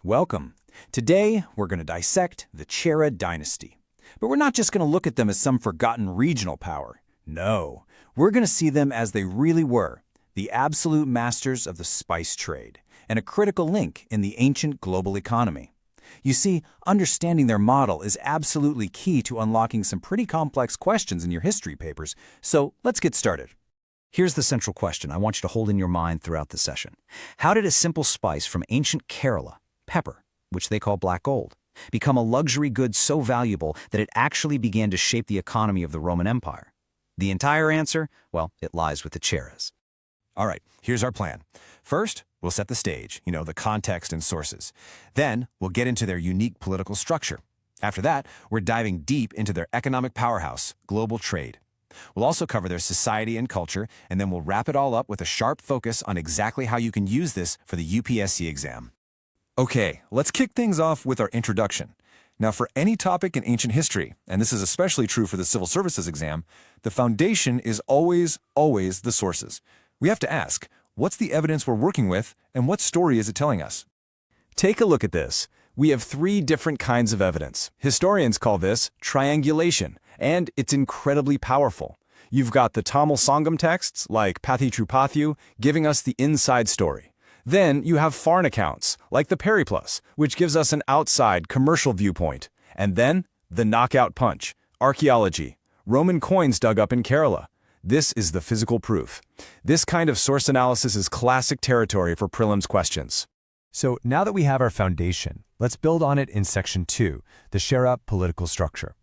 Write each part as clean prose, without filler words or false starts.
Welcome. Today, we're going to dissect the Chera dynasty. But we're not just going to look at them as some forgotten regional power. No, we're going to see them as they really were, the absolute masters of the spice trade, and a critical link in the ancient global economy. You see, understanding their model is absolutely key to unlocking some pretty complex questions in your history papers, so let's get started. Here's the central question I want you to hold in your mind throughout the session. How did a simple spice from ancient Kerala, pepper, which they call black gold, become a luxury good so valuable that it actually began to shape the economy of the Roman Empire? The entire answer? Well, it lies with the Cheras. All right, here's our plan. First, we'll set the stage, the context and sources. Then, we'll get into their unique political structure. After that, we're diving deep into their economic powerhouse, global trade. We'll also cover their society and culture, and then we'll wrap it all up with a sharp focus on exactly how you can use this for the UPSC exam. Okay, let's kick things off with our introduction. Now, for any topic in ancient history, and this is especially true for the civil services exam, the foundation is always the sources. We have to ask, what's the evidence we're working with, and what story is it telling us? Take a look at this. We have three different kinds of evidence. Historians call this triangulation, and it's incredibly powerful. You've got the Tamil Sangam texts, like Pathitrupathu, giving us the inside story. Then you have foreign accounts, like the Periplus, which gives us an outside commercial viewpoint. And then the knockout punch, archaeology, Roman coins dug up in Kerala. This is the physical proof. This kind of source analysis is classic territory for prelims questions. So now that we have our foundation, let's build on it in Section 2, the Chera political structure.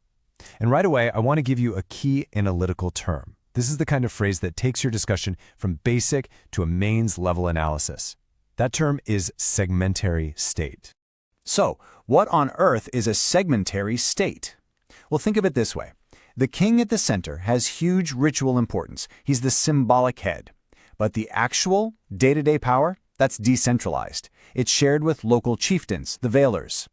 And right away, I want to give you a key analytical term. This is the kind of phrase that takes your discussion from basic to a mains level analysis. That term is segmentary state. So, what on earth is a segmentary state? Well, think of it this way. The king at the center has huge ritual importance. He's the symbolic head. But the actual day-to-day power, that's decentralized. It's shared with local chieftains, the veilers.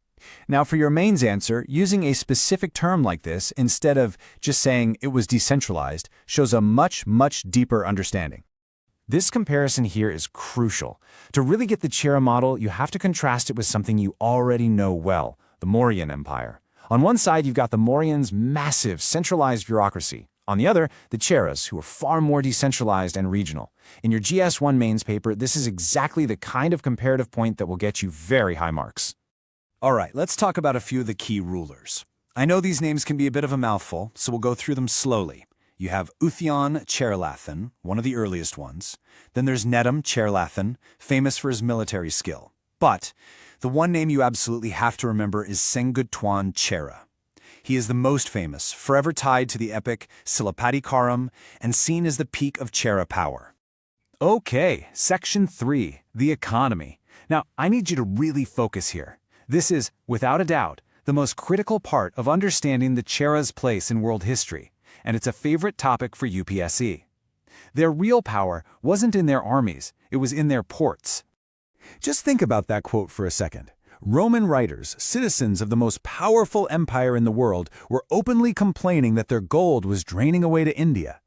Now, for your mains answer, using a specific term like this instead of just saying it was decentralized shows a much deeper understanding. This comparison here is crucial. To really get the Chera model, you have to contrast it with something you already know well, the Mauryan Empire. On one side, you've got the Mauryans' massive, centralized bureaucracy. On the other, the Cheras, who are far more decentralized and regional. In your GS1 mains paper, this is exactly the kind of comparative point that will get you very high marks. All right, let's talk about a few of the key rulers. I know these names can be a bit of a mouthful, so we'll go through them slowly. You have Uthyan Cherlathan, one of the earliest ones. Then there's Nedum Cherlathan, famous for his military skill. But the one name you absolutely have to remember is Senguttuvan Chera. He is the most famous, forever tied to the epic Silappatikaram and seen as the peak of Chera power. Okay, Section 3, the economy. Now, I need you to really focus here. This is, without a doubt, the most critical part of understanding the Chera's place in world history, and it's a favorite topic for UPSC. Their real power wasn't in their armies, it was in their ports. Just think about that quote for a second. Roman writers, citizens of the most powerful empire in the world, were openly complaining that their gold was draining away to India.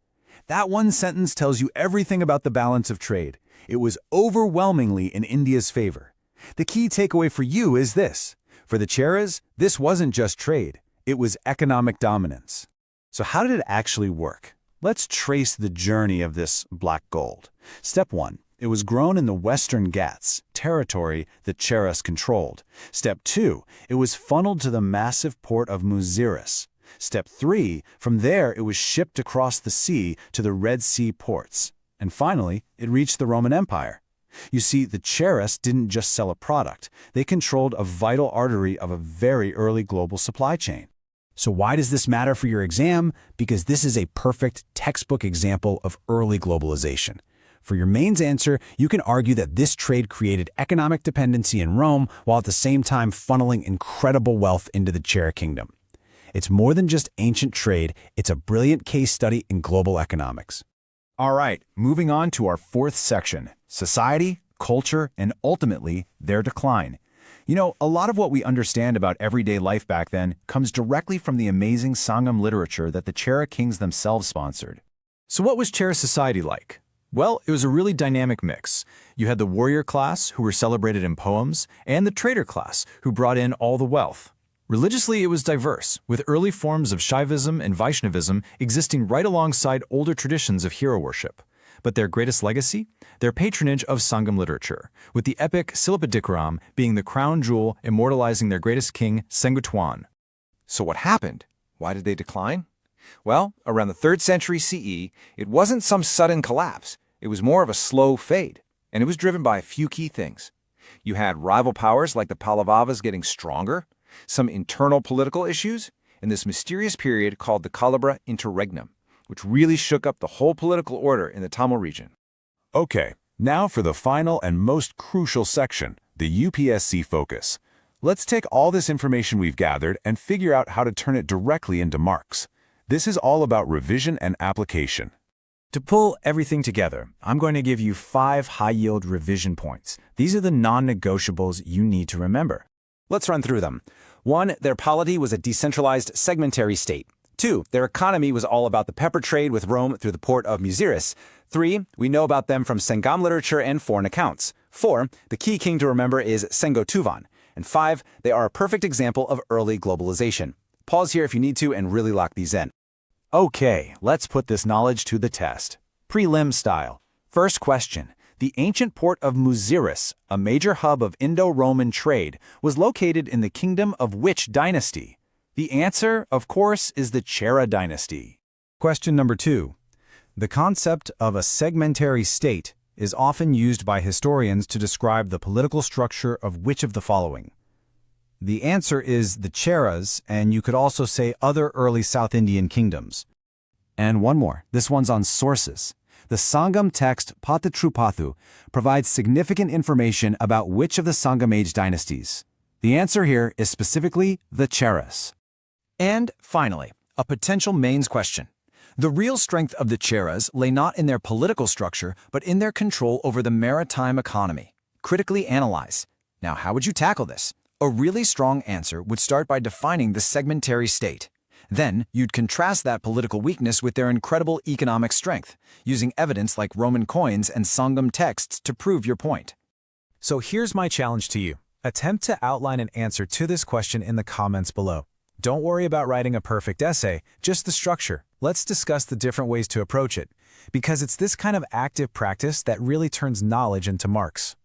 That one sentence tells you everything about the balance of trade. It was overwhelmingly in India's favor. The key takeaway for you is this. For the Cheras, this wasn't just trade, it was economic dominance. So how did it actually work? Let's trace the journey of this black gold. Step 1. It was grown in the Western Ghats, territory that Cheras controlled. Step 2. It was funneled to the massive port of Muziris. Step 3. From there, it was shipped across the sea to the Red Sea ports. And finally, it reached the Roman Empire. You see, the Cheras didn't just sell a product. They controlled a vital artery of a very early global supply chain. So why does this matter for your exam? Because this is a perfect textbook example of early globalization. For your mains answer, you can argue that this trade created economic dependency in Rome while at the same time funneling incredible wealth into the Chera kingdom. It's more than just ancient trade, it's a brilliant case study in global economics. All right, moving on to our fourth section, society, culture, and ultimately, their decline. You know, a lot of what we understand about everyday life back then comes directly from the amazing Sangam literature that the Chera kings themselves sponsored. So what was Chera society like? Well, it was a really dynamic mix. You had the warrior class, who were celebrated in poems, and the trader class, who brought in all the wealth. Religiously, it was diverse, with early forms of Shaivism and Vaishnavism existing right alongside older traditions of hero worship. But their greatest legacy? Their patronage of Sangam literature, with the epic Silpadikaram being the crown jewel immortalizing their greatest king, Senguttuvan. So what happened? Why did they decline? Well, around the 3rd century CE, it wasn't some sudden collapse. It was more of a slow fade, and it was driven by a few key things. You had rival powers like the Pallavas getting stronger, some internal political issues, and this mysterious period called the Kalabra Interregnum, which really shook up the whole political order in the Tamil region. Okay, now for the final and most crucial section, the UPSC focus. Let's take all this information we've gathered and figure out how to turn it directly into marks. This is all about revision and application. To pull everything together, I'm going to give you 5 high-yield revision points. These are the non-negotiables you need to remember. Let's run through them. 1. Their polity was a decentralized segmentary state. 2. Their economy was all about the pepper trade with Rome through the port of Muziris. 3. We know about them from Sangam literature and foreign accounts. 4. The key king to remember is Senguttuvan. And 5. They are a perfect example of early globalization. Pause here if you need to and really lock these in. Okay, let's put this knowledge to the test. Prelim style. First question. The ancient port of Muziris, a major hub of Indo-Roman trade, was located in the kingdom of which dynasty? The answer, of course, is the Chera dynasty. Question number 2. The concept of a segmentary state is often used by historians to describe the political structure of which of the following? The answer is the Cheras, and you could also say other early South Indian kingdoms. And one more. This one's on sources. The Sangam text Patatrupathu provides significant information about which of the Sangam Age dynasties. The answer here is specifically the Cheras. And finally, a potential mains question. The real strength of the Cheras lay not in their political structure, but in their control over the maritime economy. Critically analyze. Now, how would you tackle this? A really strong answer would start by defining the segmentary state. Then, you'd contrast that political weakness with their incredible economic strength, using evidence like Roman coins and Sangam texts to prove your point. So here's my challenge to you. Attempt to outline an answer to this question in the comments below. Don't worry about writing a perfect essay, just the structure. Let's discuss the different ways to approach it, because it's this kind of active practice that really turns knowledge into marks.